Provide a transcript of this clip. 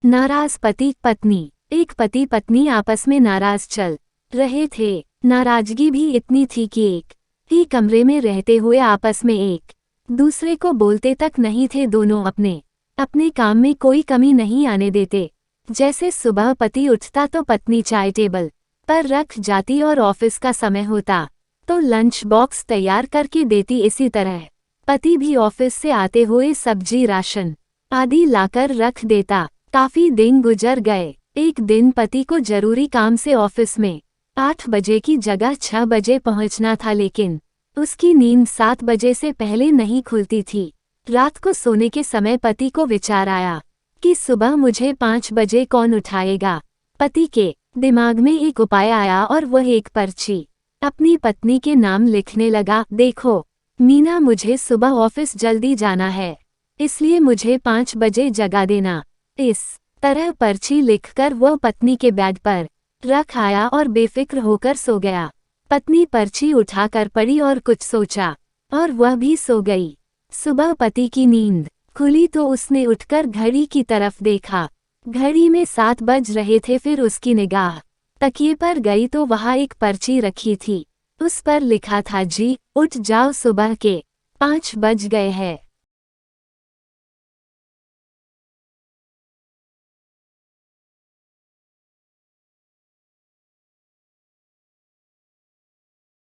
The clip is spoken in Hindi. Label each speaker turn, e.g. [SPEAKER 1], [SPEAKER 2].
[SPEAKER 1] नाराज पति पत्नी। एक पति पत्नी आपस में नाराज चल रहे थे। नाराजगी भी इतनी थी कि एक ही कमरे में रहते हुए आपस में एक दूसरे को बोलते तक नहीं थे। दोनों अपने अपने काम में कोई कमी नहीं आने देते। जैसे सुबह पति उठता तो पत्नी चाय टेबल पर रख जाती और ऑफिस का समय होता तो लंच बॉक्स तैयार करके देती। इसी तरह पति भी ऑफिस से आते हुए सब्जी राशन आदि लाकर रख देता। काफी दिन गुजर गए। एक दिन पति को जरूरी काम से ऑफिस में 8 बजे की जगह 6 बजे पहुंचना था, लेकिन उसकी नींद 7 बजे से पहले नहीं खुलती थी। रात को सोने के समय पति को विचार आया कि सुबह मुझे 5 बजे कौन उठाएगा। पति के दिमाग में एक उपाय आया और वह एक पर्ची अपनी पत्नी के नाम लिखने लगा। देखो मीना, मुझे सुबह ऑफिस जल्दी जाना है, इसलिए मुझे 5 बजे जगा देना। इस तरह पर्ची लिखकर वह पत्नी के बेड पर रख आया और बेफिक्र होकर सो गया। पत्नी पर्ची उठाकर पढ़ी और कुछ सोचा और वह भी सो गई। सुबह पति की नींद खुली तो उसने उठकर घड़ी की तरफ देखा। घड़ी में 7 बज रहे थे। फिर उसकी निगाह तकिए पर गई तो वहां एक पर्ची रखी थी। उस पर लिखा था, जी उठ जाओ, सुबह के 5 बज गए हैं।